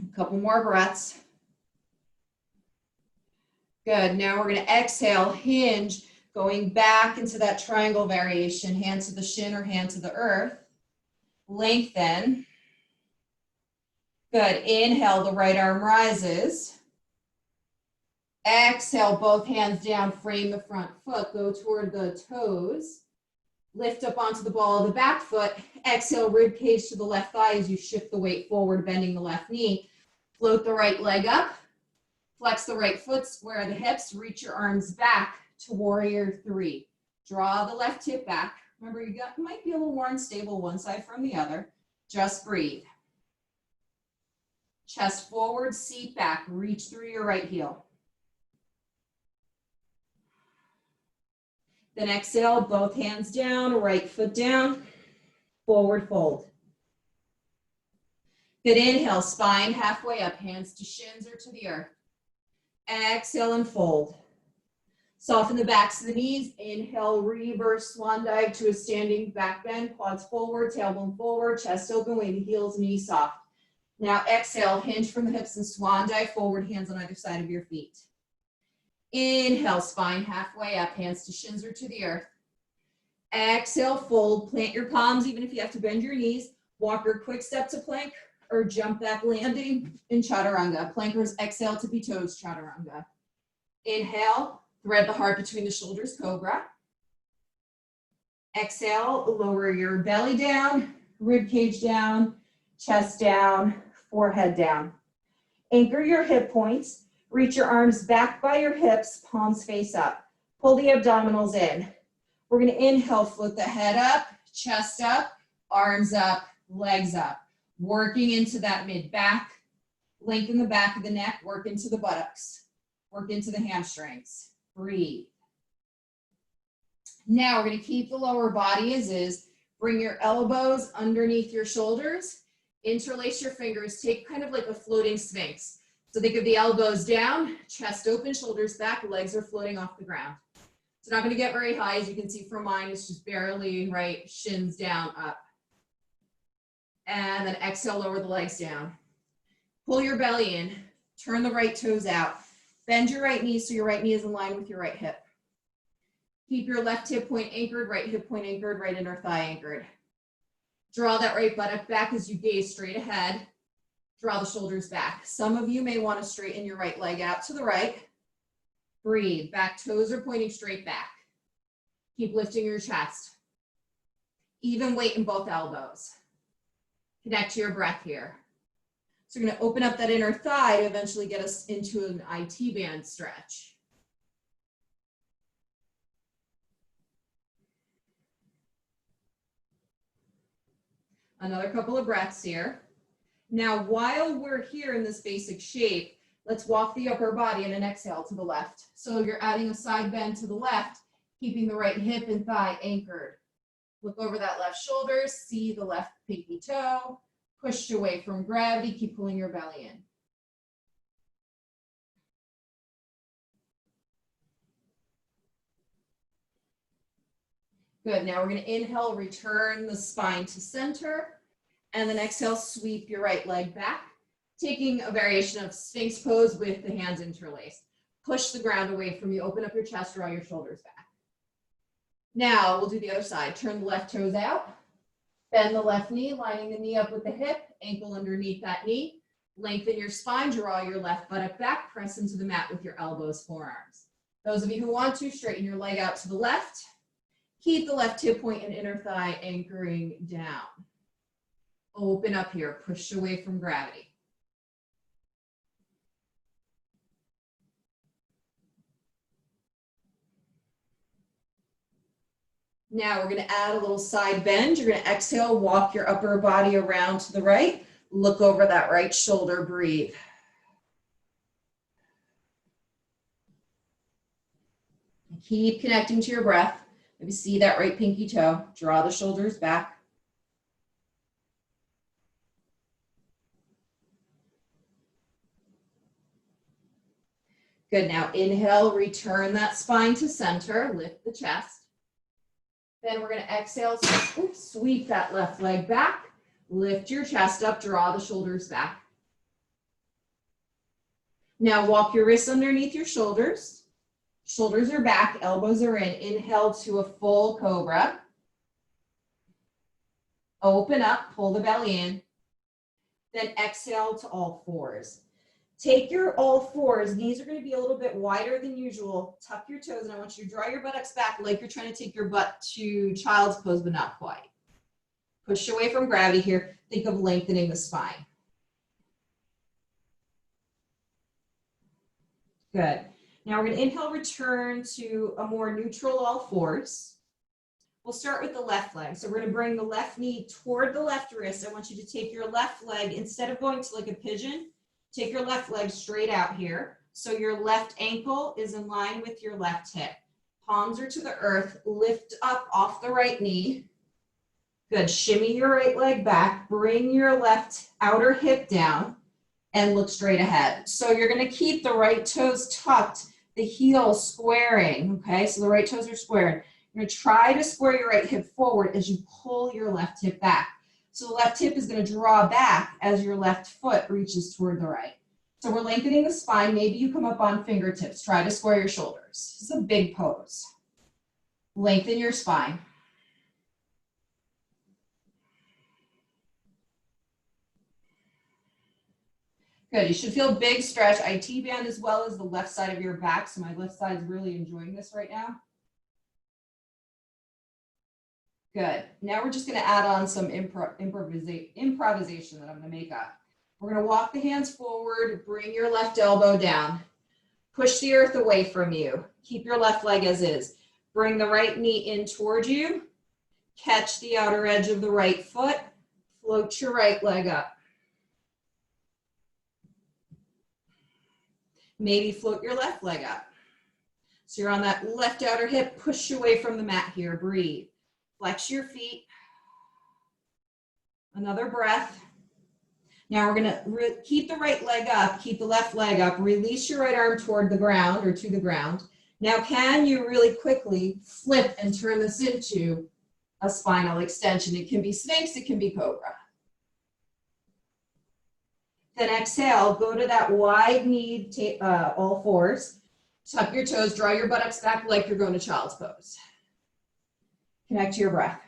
A couple more breaths. Good. Now we're going to exhale, hinge, going back into that triangle variation, hand to the shin or hand to the earth. Lengthen. Good. Inhale, the right arm rises. Exhale, both hands down, frame the front foot, go toward the toes. Lift up onto the ball of the back foot. Exhale, rib cage to the left thigh as you shift the weight forward, bending the left knee. Float the right leg up. Flex the right foot, square the hips, reach your arms back to warrior three. Draw the left hip back. Remember, you might be a little more unstable one side from the other. Just breathe. Chest forward, seat back, reach through your right heel. Then exhale, both hands down, right foot down, forward fold. Good. Inhale, spine halfway up, hands to shins or to the earth. Exhale and fold. Soften the backs of the knees. Inhale, reverse swan dive to a standing back bend, quads forward, tailbone forward, chest open, wave the heels, knees soft. Now exhale, hinge from the hips and swan dive forward, hands on either side of your feet. Inhale, spine halfway up, hands to shins or to the earth. Exhale, fold, plant your palms, even if you have to bend your knees. Walk your quick step to plank or jump back landing in chaturanga. Plankers, exhale, tippy toes, chaturanga. Inhale, thread the heart between the shoulders, cobra. Exhale, lower your belly down, rib cage down, chest down, forehead down. Anchor your hip points. Reach your arms back by your hips, palms face up. Pull the abdominals in. We're going to inhale, float the head up, chest up, arms up, legs up. Working into that mid back. Lengthen the back of the neck, work into the buttocks. Work into the hamstrings. Breathe. Now we're going to keep the lower body as is. Bring your elbows underneath your shoulders. Interlace your fingers. Take kind of like a floating sphinx. So think of the elbows down, chest open, shoulders back, legs are floating off the ground. It's not going to get very high. As you can see from mine, it's just barely, right, shins down, up. And then exhale, lower the legs down. Pull your belly in, turn the right toes out. Bend your right knee so your right knee is in line with your right hip. Keep your left hip point anchored, right hip point anchored, right inner thigh anchored. Draw that right buttock back as you gaze straight ahead. Draw the shoulders back. Some of you may want to straighten your right leg out to the right. Breathe. Back toes are pointing straight back. Keep lifting your chest. Even weight in both elbows. Connect to your breath here. So we're going to open up that inner thigh to eventually get us into an IT band stretch. Another couple of breaths here. Now, while we're here in this basic shape, let's walk the upper body in an exhale to the left. So you're adding a side bend to the left, keeping the right hip and thigh anchored. Look over that left shoulder, see the left pinky toe, push away from gravity, keep pulling your belly in. Good, now we're gonna inhale, return the spine to center. And then exhale, sweep your right leg back, taking a variation of Sphinx pose with the hands interlaced. Push the ground away from you, open up your chest, draw your shoulders back. Now we'll do the other side. Turn the left toes out, bend the left knee, lining the knee up with the hip, ankle underneath that knee. Lengthen your spine, draw your left buttock back, press into the mat with your elbows, forearms. Those of you who want to, straighten your leg out to the left. Keep the left hip point and inner thigh anchoring down. Open up here, push away from gravity. Now we're going to add a little side bend. You're going to exhale, walk your upper body around to the right. Look over that right shoulder, breathe. Keep connecting to your breath. Maybe see that right pinky toe. Draw the shoulders back. Good, now inhale, return that spine to center, lift the chest. Then we're gonna exhale, sweep that left leg back, lift your chest up, draw the shoulders back. Now walk your wrists underneath your shoulders. Shoulders are back, elbows are in. Inhale to a full cobra. Open up, pull the belly in. Then exhale to all fours. Take your all fours, knees are going to be a little bit wider than usual. Tuck your toes, and I want you to draw your buttocks back like you're trying to take your butt to child's pose, but not quite. Push away from gravity here. Think of lengthening the spine. Good. Now we're going to inhale, return to a more neutral all fours. We'll start with the left leg. So we're going to bring the left knee toward the left wrist. I want you to take your left leg, instead of going to like a pigeon, take your left leg straight out here. So your left ankle is in line with your left hip. Palms are to the earth. Lift up off the right knee. Good. Shimmy your right leg back. Bring your left outer hip down and look straight ahead. So you're going to keep the right toes tucked, the heel squaring. Okay, so the right toes are squared. You're going to try to square your right hip forward as you pull your left hip back. So the left hip is going to draw back as your left foot reaches toward the right. So we're lengthening the spine. Maybe you come up on fingertips. Try to square your shoulders. This is a big pose. Lengthen your spine. Good. You should feel big stretch. IT band as well as the left side of your back. So my left side is really enjoying this right now. Good. Now we're just going to add on some improvisation that I'm going to make up. We're going to walk the hands forward, bring your left elbow down, push the earth away from you. Keep your left leg as is. Bring the right knee in toward you, catch the outer edge of the right foot, float your right leg up. Maybe float your left leg up. So you're on that left outer hip, push away from the mat here, breathe. Flex your feet. Another breath. Now we're gonna keep the right leg up, keep the left leg up, release your right arm toward the ground or to the ground. Now can you really quickly flip and turn this into a spinal extension? It can be Sphinx, it can be Cobra. Then exhale, go to that wide knee, all fours. Tuck your toes, draw your buttocks back like you're going to child's pose. Connect to your breath.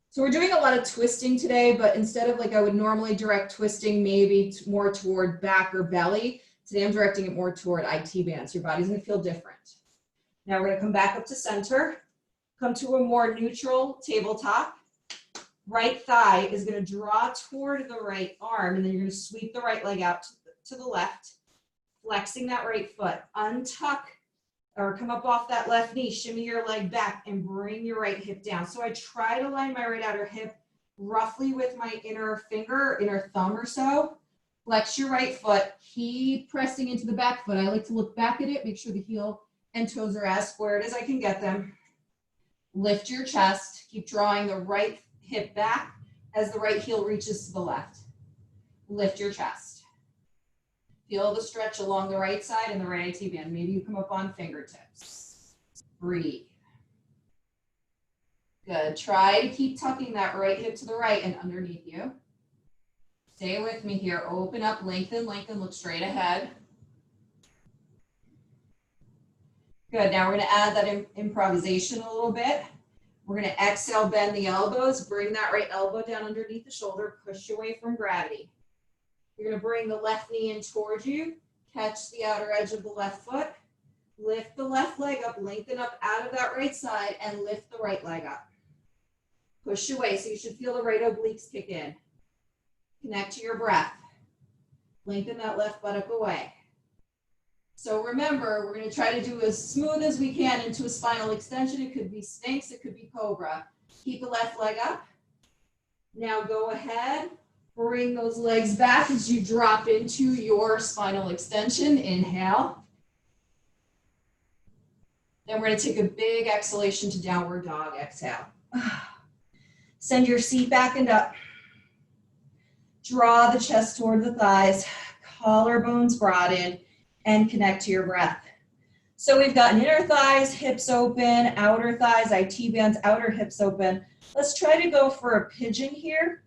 So we're doing a lot of twisting today, but instead of like I would normally direct twisting maybe more toward back or belly, today I'm directing it more toward IT bands. Your body's gonna feel different. Now we're gonna come back up to center, come to a more neutral tabletop. Right thigh is gonna draw toward the right arm, and then you're gonna sweep the right leg out to the left, flexing that right foot. Untuck or come up off that left knee, shimmy your leg back and bring your right hip down. So I try to line my right outer hip roughly with my inner finger, inner thumb or so. Flex your right foot, keep pressing into the back foot. I like to look back at it, make sure the heel and toes are as squared as I can get them. Lift your chest, keep drawing the right hip back as the right heel reaches to the left. Lift your chest. Feel the stretch along the right side and the right IT band. Maybe you come up on fingertips. Breathe. Good. Try to keep tucking that right hip to the right and underneath you. Stay with me here. Open up, lengthen, lengthen, look straight ahead. Good. Now we're going to add that improvisation a little bit. We're going to exhale, bend the elbows, bring that right elbow down underneath the shoulder, push away from gravity. You're going to bring the left knee in towards you, catch the outer edge of the left foot, lift the left leg up, lengthen up out of that right side, and lift the right leg up. Push away, so you should feel the right obliques kick in. Connect to your breath. Lengthen that left buttock away. So remember, we're going to try to do as smooth as we can into a spinal extension. It could be Sphinx, it could be Cobra. Keep the left leg up. Now go ahead, bring those legs back as you drop into your spinal extension. Inhale. Then we're going to take a big exhalation to downward dog. Exhale. Send your seat back and up. Draw the chest toward the thighs, collarbones broaden, and connect to your breath. So we've got inner thighs, hips open, outer thighs, IT bands, outer hips open. Let's try to go for a pigeon here.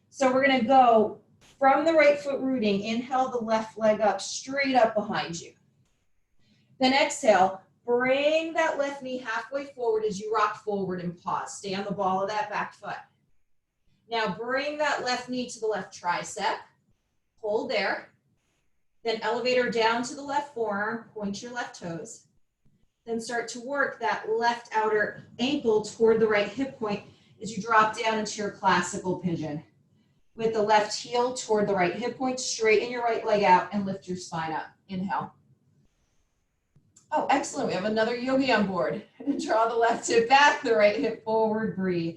So we're going to go from the right foot rooting. Inhale the left leg up, straight up behind you. Then exhale, bring that left knee halfway forward as you rock forward and pause. Stay on the ball of that back foot. Now bring that left knee to the left tricep. Hold there. Then elevator down to the left forearm, point your left toes. Then start to work that left outer ankle toward the right hip point as you drop down into your classical pigeon. With the left heel toward the right hip point, straighten your right leg out and lift your spine up. Inhale. Oh, excellent. We have another yogi on board. Draw the left hip back, the right hip forward, breathe.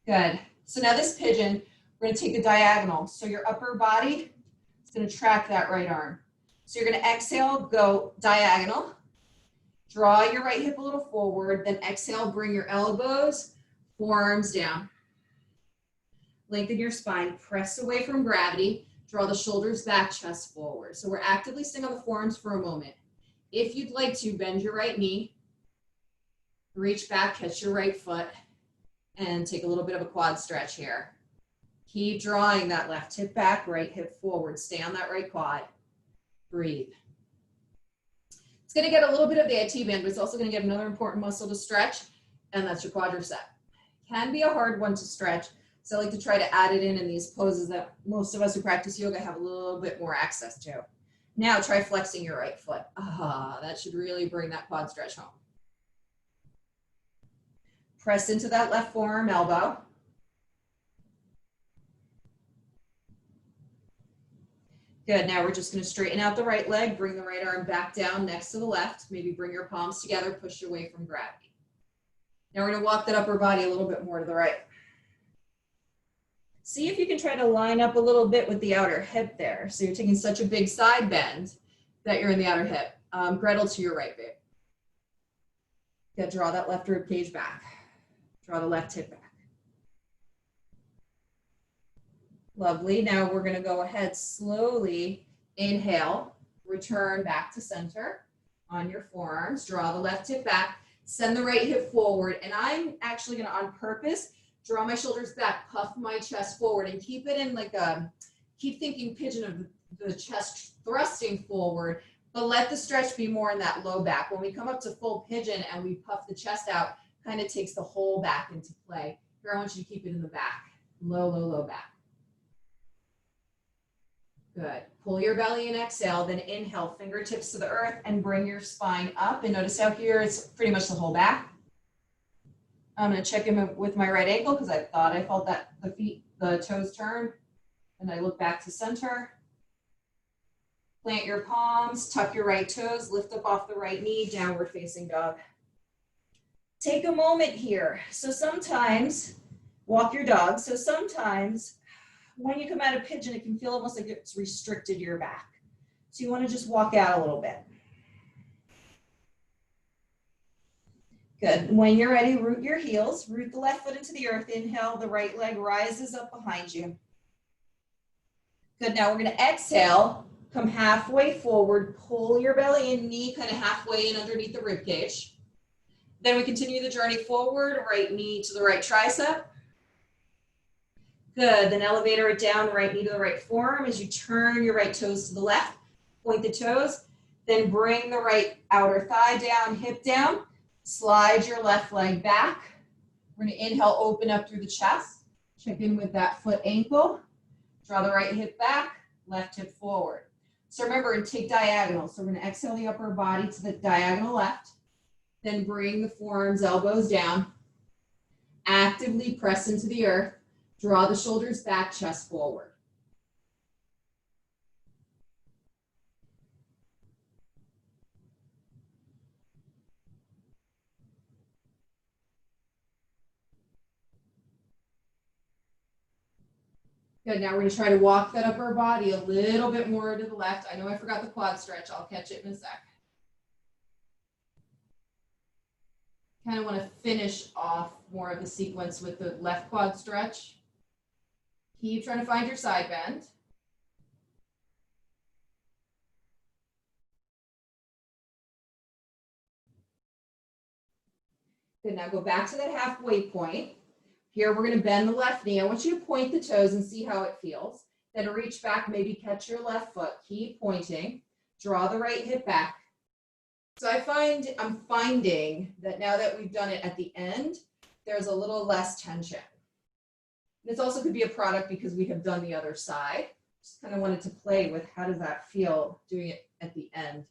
Good. So now this pigeon, we're going to take a diagonal. So your upper body is going to track that right arm. So you're going to exhale, go diagonal. Draw your right hip a little forward. Then exhale, bring your elbows, forearms down. Lengthen your spine, press away from gravity. Draw the shoulders back, chest forward. So we're actively staying on the forearms for a moment. If you'd like to, bend your right knee. Reach back, catch your right foot. And take a little bit of a quad stretch here. Keep drawing that left hip back, right hip forward. Stay on that right quad. Breathe. It's going to get a little bit of the IT band, but it's also going to get another important muscle to stretch, and that's your quadricep. Can be a hard one to stretch, so I like to try to add it in these poses that most of us who practice yoga have a little bit more access to. Now try flexing your right foot. That should really bring that quad stretch home. Press into that left forearm elbow. Good, now we're just going to straighten out the right leg, bring the right arm back down next to the left, maybe bring your palms together, push away from gravity. Now we're going to walk that upper body a little bit more to the right. See if you can try to line up a little bit with the outer hip there. So you're taking such a big side bend that you're in the outer hip. Gretel to your right, babe. Good, draw that left rib cage back. Draw the left hip back. Lovely. Now we're going to go ahead slowly. Inhale, return back to center on your forearms. Draw the left hip back. Send the right hip forward. And I'm actually going to, on purpose, draw my shoulders back, puff my chest forward, and keep it in like a, keep thinking pigeon of the chest thrusting forward, but let the stretch be more in that low back. When we come up to full pigeon and we puff the chest out, kind of takes the whole back into play. Here, I want you to keep it in the back. Low, low, low back. Good. Pull your belly and exhale, then inhale, fingertips to the earth and bring your spine up. And notice how here it's pretty much the whole back. I'm going to check in with my right ankle because I thought I felt that the toes turn. And I look back to center. Plant your palms, tuck your right toes, lift up off the right knee, downward facing dog. Take a moment here. So sometimes, walk your dog. So sometimes when you come out of pigeon, it can feel almost like it's restricted your back. So you want to just walk out a little bit. Good. When you're ready, root your heels. Root the left foot into the earth. Inhale, the right leg rises up behind you. Good. Now we're going to exhale. Come halfway forward. Pull your belly and knee kind of halfway in underneath the rib cage. Then we continue the journey forward. Right knee to the right tricep. Good. Then elevator it down, right knee to the right forearm as you turn your right toes to the left. Point the toes. Then bring the right outer thigh down, hip down. Slide your left leg back. We're going to inhale, open up through the chest. Check in with that foot ankle. Draw the right hip back, left hip forward. So remember, take diagonal. So we're going to exhale the upper body to the diagonal left. Then bring the forearms, elbows down. Actively press into the earth. Draw the shoulders back, chest forward. Good, now we're gonna try to walk that upper body a little bit more to the left. I know I forgot the quad stretch. I'll catch it in a sec. Kind of want to finish off more of the sequence with the left quad stretch. Keep trying to find your side bend. Good, now go back to that halfway point. Here, we're going to bend the left knee. I want you to point the toes and see how it feels. Then reach back, maybe catch your left foot. Keep pointing. Draw the right hip back. So I'm finding that now that we've done it at the end, there's a little less tension. This also could be a product because we have done the other side. Just kind of wanted to play with how does that feel doing it at the end.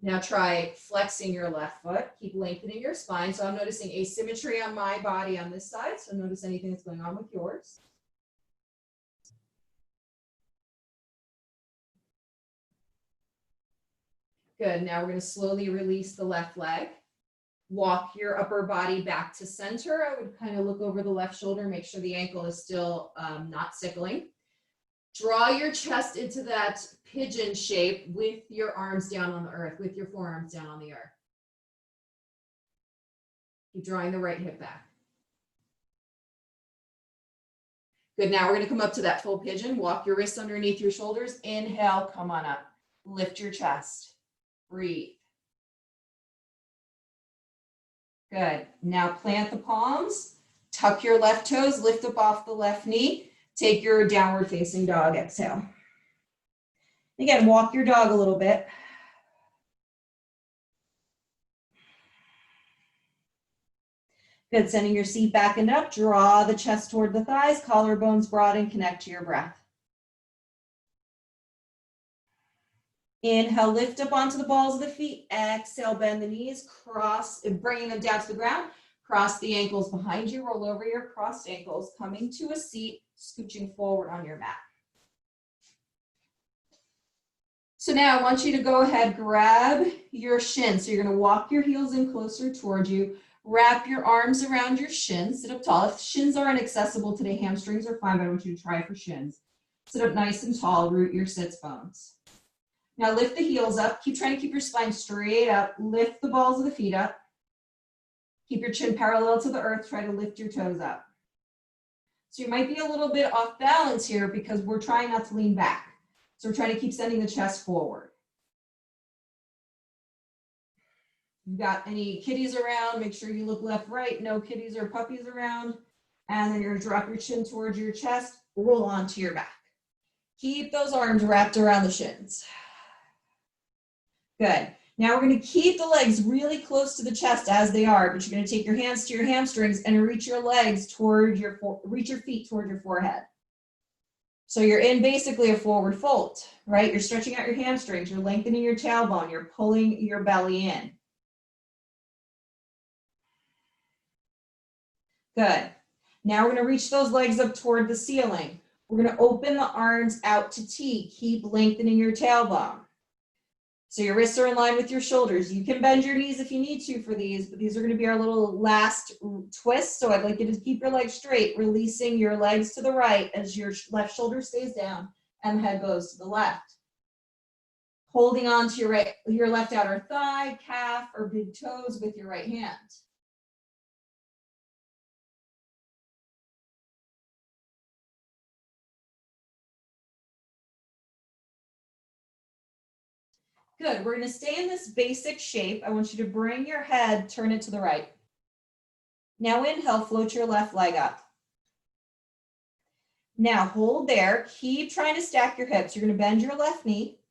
Now try flexing your left foot. Keep lengthening your spine. So I'm noticing asymmetry on my body on this side. So notice anything that's going on with yours. Good. Now we're going to slowly release the left leg. Walk your upper body back to center. I would kind of look over the left shoulder, make sure the ankle is still not sickling. Draw your chest into that pigeon shape with your arms down on the earth, with your forearms down on the earth. Keep drawing the right hip back. Good, now we're gonna come up to that full pigeon. Walk your wrists underneath your shoulders. Inhale, come on up. Lift your chest. Breathe. Good, now plant the palms. Tuck your left toes, lift up off the left knee. Take your downward facing dog, exhale. Again, walk your dog a little bit. Good, sending your seat back and up. Draw the chest toward the thighs, collarbones broaden, connect to your breath. Inhale, lift up onto the balls of the feet. Exhale, bend the knees, cross, bringing them down to the ground. Cross the ankles behind you, roll over your crossed ankles, coming to a seat, scooching forward on your mat. So now I want you to go ahead, grab your shins. So you're gonna walk your heels in closer towards you, wrap your arms around your shins, sit up tall. If shins are inaccessible today, hamstrings are fine, but I want you to try for shins. Sit up nice and tall, root your sits bones. Now lift the heels up, keep trying to keep your spine straight up, lift the balls of the feet up. Keep your chin parallel to the earth, try to lift your toes up. So you might be a little bit off balance here because we're trying not to lean back. So we're trying to keep sending the chest forward. If you've got any kitties around, make sure you look left, right, no kitties or puppies around. And then you're gonna drop your chin towards your chest, roll onto your back. Keep those arms wrapped around the shins. Good. Now we're going to keep the legs really close to the chest as they are, but you're going to take your hands to your hamstrings and reach your legs toward reach your feet toward your forehead. So you're in basically a forward fold, right? You're stretching out your hamstrings, you're lengthening your tailbone, you're pulling your belly in. Good. Now we're going to reach those legs up toward the ceiling. We're going to open the arms out to T. Keep lengthening your tailbone. So your wrists are in line with your shoulders. You can bend your knees if you need to for these, but these are going to be our little last twists. So I'd like you to keep your legs straight, releasing your legs to the right as your left shoulder stays down and the head goes to the left. Holding on to your left outer thigh, calf, or big toes with your right hand. Good, we're gonna stay in this basic shape. I want you to bring your head, turn it to the right. Now inhale, float your left leg up. Now hold there, keep trying to stack your hips. You're gonna bend your left knee.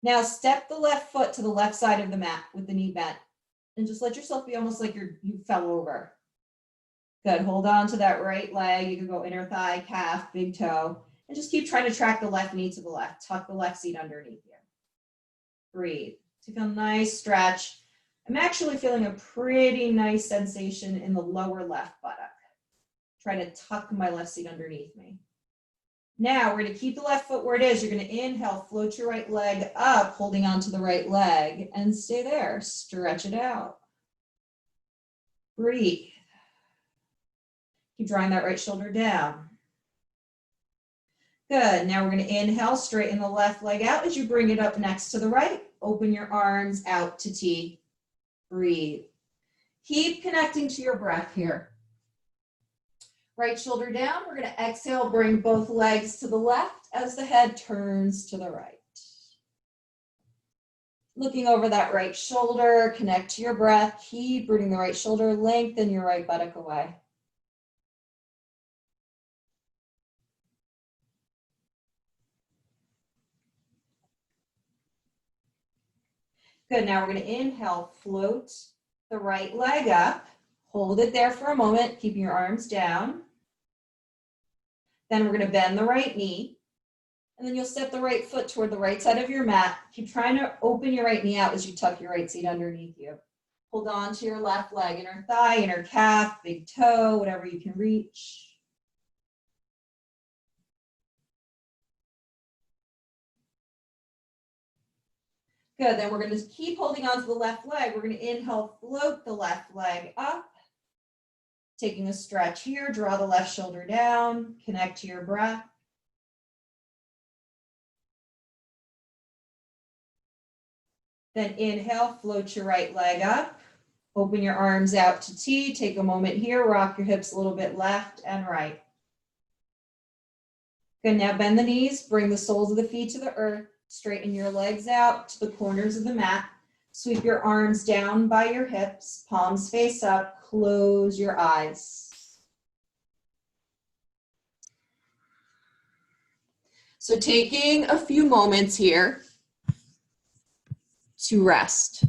Now step the left foot to the left side of the mat with the knee bent. And just let yourself be almost like you fell over. Good, hold on to that right leg. You can go inner thigh, calf, big toe. And just keep trying to track the left knee to the left. Tuck the left seat underneath you. Breathe. Take a nice stretch. I'm actually feeling a pretty nice sensation in the lower left buttock. Try to tuck my left seat underneath me. Now we're going to keep the left foot where it is. You're going to inhale, float your right leg up, holding on to the right leg, and stay there. Stretch it out. Breathe. Keep drawing that right shoulder down. Good. Now we're going to inhale, straighten the left leg out as you bring it up next to the right. Open your arms out to T. Breathe. Keep connecting to your breath here. Right shoulder down. We're going to exhale, bring both legs to the left as the head turns to the right. Looking over that right shoulder, connect to your breath. Keep rooting the right shoulder, lengthen your right buttock away. Good, now we're going to inhale, float the right leg up. Hold it there for a moment, keeping your arms down. Then we're going to bend the right knee. And then you'll step the right foot toward the right side of your mat. Keep trying to open your right knee out as you tuck your right seat underneath you. Hold on to your left leg, inner thigh, inner calf, big toe, whatever you can reach. Good, then we're going to keep holding on to the left leg. We're going to inhale, float the left leg up. Taking a stretch here, draw the left shoulder down, connect to your breath. Then inhale, float your right leg up. Open your arms out to T. Take a moment here, rock your hips a little bit left and right. Good, now bend the knees, bring the soles of the feet to the earth. Straighten your legs out to the corners of the mat. Sweep your arms down by your hips, palms face up, close your eyes. So taking a few moments here to rest.